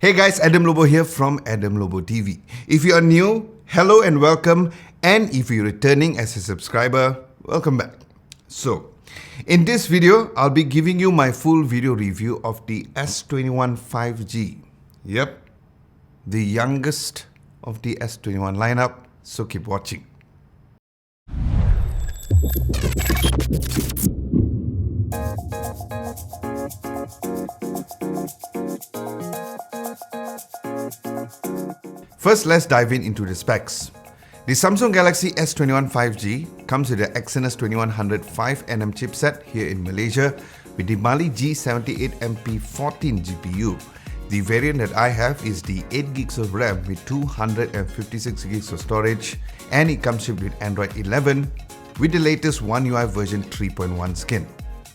Hey guys, Adam Lobo here from Adam Lobo TV. If you are new, hello and welcome. And if you're returning as a subscriber, welcome back. So, in this video, I'll be giving you my full video review of the S21 5G. Yep, the youngest of the S21 lineup. So keep watching. First, let's dive into the specs. The Samsung Galaxy S21 5G comes with the Exynos 2100 5nm chipset here in Malaysia with the Mali G78MP14 GPU. The variant that I have is the 8 gigs of RAM with 256 gigs of storage, and it comes shipped with Android 11 with the latest One UI version 3.1 skin.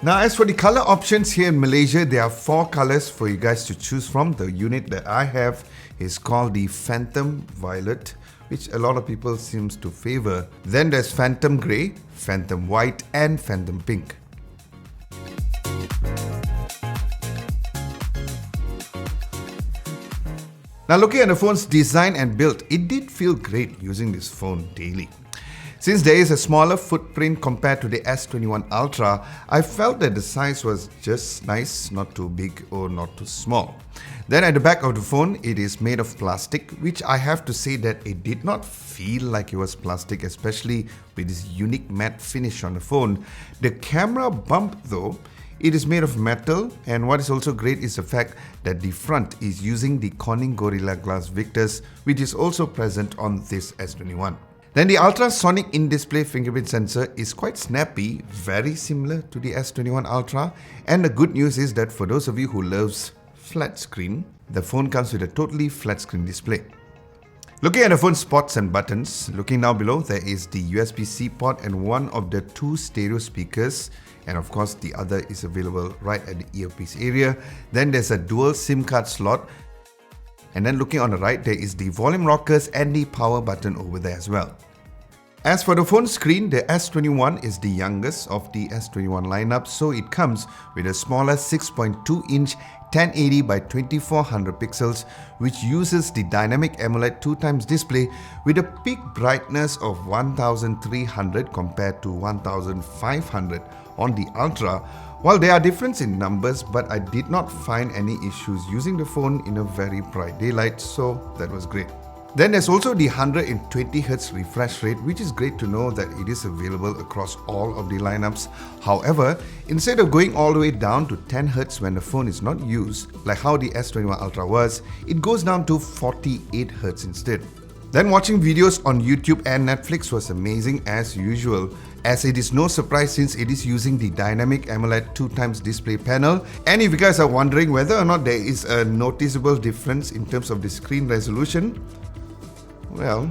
Now, as for the color options here in Malaysia, there are 4 colors for you guys to choose from. The unit that I have is called the Phantom Violet, which a lot of people seems to favor. Then there's Phantom Grey, Phantom White and Phantom Pink. Now, looking at the phone's design and build, it did feel great using this phone daily. Since there is a smaller footprint compared to the S21 Ultra, I felt that the size was just nice, not too big or not too small. Then at the back of the phone, it is made of plastic, which I have to say that it did not feel like it was plastic, especially with this unique matte finish on the phone. The camera bump though, it is made of metal, and what is also great is the fact that the front is using the Corning Gorilla Glass Victus, which is also present on this S21. Then the ultrasonic in-display fingerprint sensor is quite snappy, very similar to the S21 Ultra. And the good news is that for those of you who loves flat screen, the phone comes with a totally flat screen display. Looking at the phone spots and buttons, looking down below, there is the USB-C port and one of the 2 stereo speakers. And of course, the other is available right at the earpiece area. Then there's a dual SIM card slot. And then looking on the right, there is the volume rockers and the power button over there as well. As for the phone screen, the S21 is the youngest of the S21 lineup, so it comes with a smaller 6.2-inch 1080 by 2400 pixels, which uses the dynamic AMOLED 2x display with a peak brightness of 1300 compared to 1500 on the Ultra. While there are differences in numbers, but I did not find any issues using the phone in a very bright daylight, so that was great. Then there's also the 120Hz refresh rate, which is great to know that it is available across all of the lineups. However, instead of going all the way down to 10Hz when the phone is not used, like how the S21 Ultra was, it goes down to 48Hz instead. Then watching videos on YouTube and Netflix was amazing as usual, as it is no surprise since it is using the dynamic AMOLED 2x display panel. And if you guys are wondering whether or not there is a noticeable difference in terms of the screen resolution, well,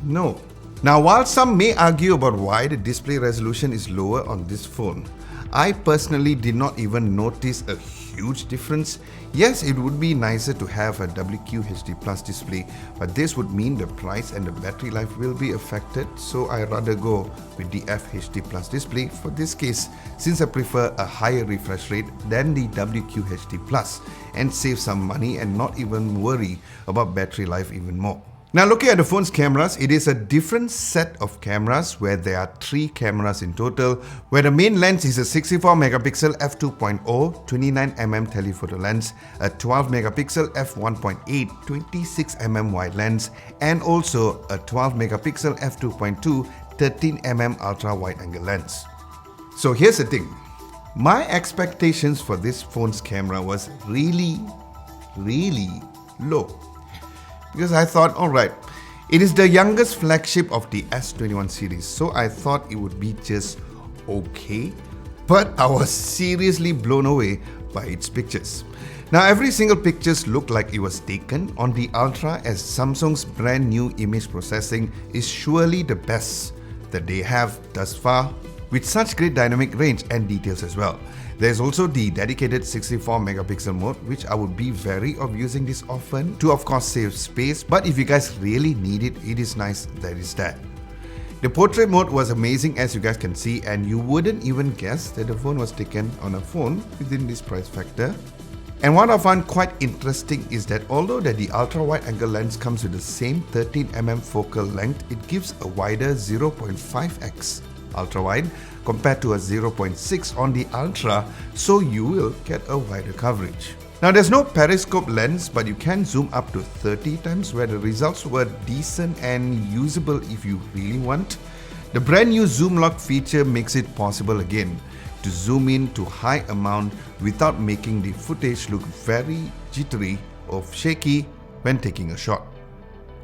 no. Now, while some may argue about why the display resolution is lower on this phone, I personally did not even notice a huge difference. Yes, it would be nicer to have a WQHD Plus display, but this would mean the price and the battery life will be affected, so I rather go with the FHD Plus display for this case, since I prefer a higher refresh rate than the WQHD Plus and save some money and not even worry about battery life even more. Now, looking at the phone's cameras, it is a different set of cameras where there are 3 cameras in total, where the main lens is a 64 megapixel f2.0 29mm telephoto lens, a 12 megapixel f1.8 26mm wide lens, and also a 12 megapixel f2.2 13mm ultra wide angle lens. So here's the thing, my expectations for this phone's camera was really low. Because I thought, alright, it is the youngest flagship of the S21 series, so I thought it would be just okay. But I was seriously blown away by its pictures. Now, every single picture looked like it was taken on the Ultra, as Samsung's brand new image processing is surely the best that they have thus far, with such great dynamic range and details as well. There's also the dedicated 64 megapixel mode, which I would be wary of using this often to of course save space, but if you guys really need it, it is nice that it's there. The portrait mode was amazing, as you guys can see, and you wouldn't even guess that the phone was taken on a phone within this price factor. And what I find quite interesting is that although that the ultra-wide angle lens comes with the same 13mm focal length, it gives a wider 0.5x ultra-wide compared to a 0.6 on the ultra, so you will get a wider coverage. Now there's no periscope lens, but you can zoom up to 30 times, where the results were decent and usable if you really want. The brand new zoom lock feature makes it possible again to zoom in to high amount without making the footage look very jittery or shaky when taking a shot.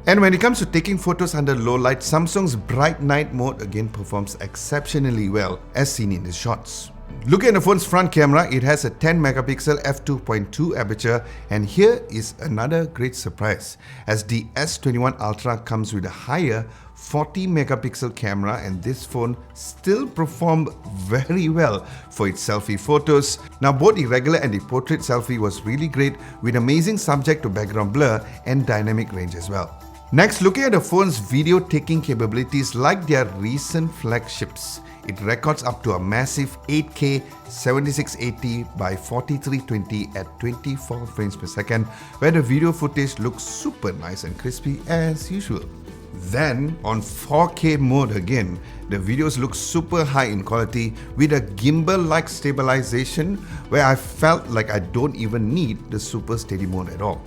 And when it comes to taking photos under low light, Samsung's bright night mode again performs exceptionally well as seen in the shots. Looking at the phone's front camera, it has a 10 megapixel f2.2 aperture, and here is another great surprise as the S21 Ultra comes with a higher 40 megapixel camera, and this phone still performed very well for its selfie photos. Now both the regular and the portrait selfie was really great with amazing subject to background blur and dynamic range as well. Next, looking at the phone's video taking capabilities, like their recent flagships, it records up to a massive 8K 7680 by 4320 at 24 frames per second, where the video footage looks super nice and crispy as usual. Then on 4K mode again, the videos look super high in quality with a gimbal-like stabilization, where I felt like I don't even need the super steady mode at all.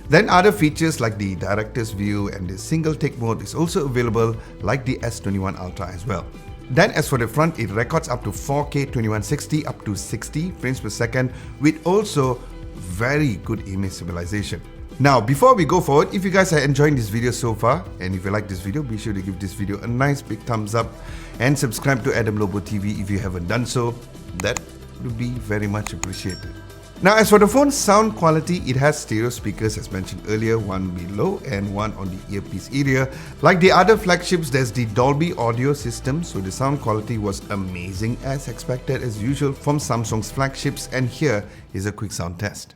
Then other features like the director's view and the single take mode is also available like the S21 Ultra as well. Then as for the front, it records up to 4K 2160 up to 60 frames per second with also very good image stabilization. Now before we go forward, if you guys are enjoying this video so far, and if you like this video, be sure to give this video a nice big thumbs up and subscribe to Adam Lobo TV if you haven't done so. That would be very much appreciated. Now as for the phone's sound quality, it has stereo speakers as mentioned earlier, one below and one on the earpiece area. Like the other flagships, there's the Dolby audio system, so the sound quality was amazing as expected as usual from Samsung's flagships, and here is a quick sound test.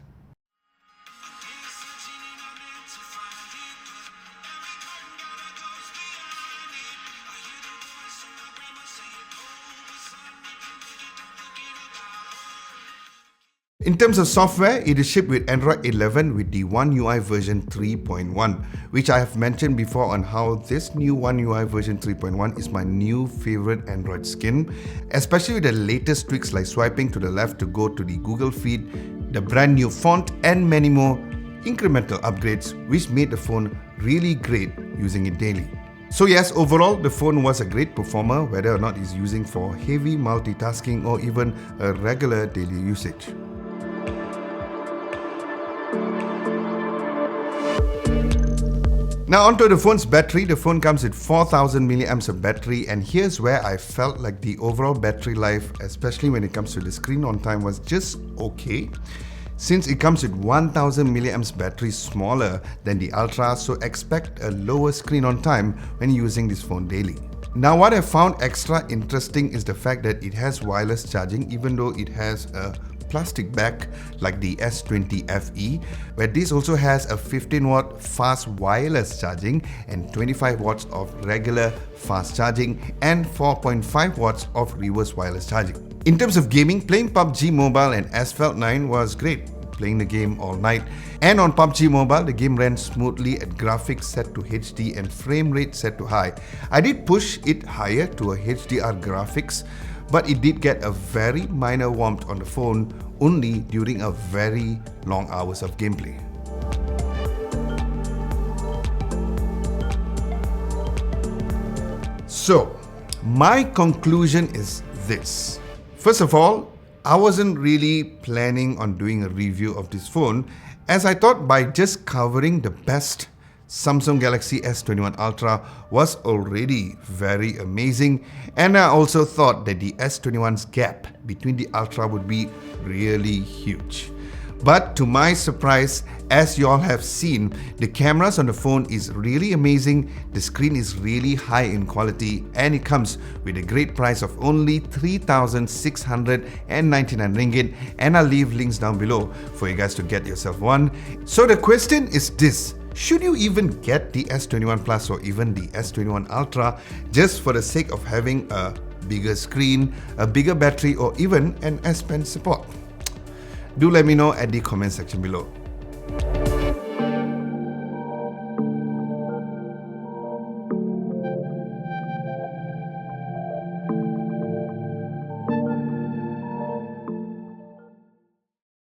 In terms of software, it is shipped with Android 11 with the One UI version 3.1, which I have mentioned before on how this new One UI version 3.1 is my new favorite Android skin, especially with the latest tweaks like swiping to the left to go to the Google feed, the brand new font, and many more incremental upgrades which made the phone really great using it daily. So yes, overall the phone was a great performer whether or not it's using for heavy multitasking or even a regular daily usage. Now onto the phone's battery. The phone comes with 4000 milliamps of battery, and here's where I felt like the overall battery life, especially when it comes to the screen on time, was just okay. Since it comes with 1000 milliamps battery smaller than the Ultra, so expect a lower screen on time when using this phone daily. Now what I found extra interesting is the fact that it has wireless charging, even though it has a plastic back like the S20 FE, where this also has a 15-watt fast wireless charging and 25 watts of regular fast charging and 4.5 watts of reverse wireless charging. In terms of gaming, playing PUBG Mobile and Asphalt 9 was great. Playing the game all night, and on PUBG Mobile the game ran smoothly at graphics set to HD and frame rate set to high. I did push it higher to a HDR graphics, but it did get a very minor warmth on the phone only during a very long hours of gameplay. So my conclusion is this. First of all, I wasn't really planning on doing a review of this phone, as I thought by just covering the best Samsung Galaxy S21 Ultra was already very amazing, and I also thought that the S21's gap between the Ultra would be really huge. But to my surprise, as you all have seen, the cameras on the phone is really amazing, the screen is really high in quality, and it comes with a great price of only 3,699 ringgit, and I'll leave links down below for you guys to get yourself one. So the question is this: should you even get the S21 Plus or even the S21 Ultra just for the sake of having a bigger screen, a bigger battery, or even an S Pen support? Do let me know at the comment section below.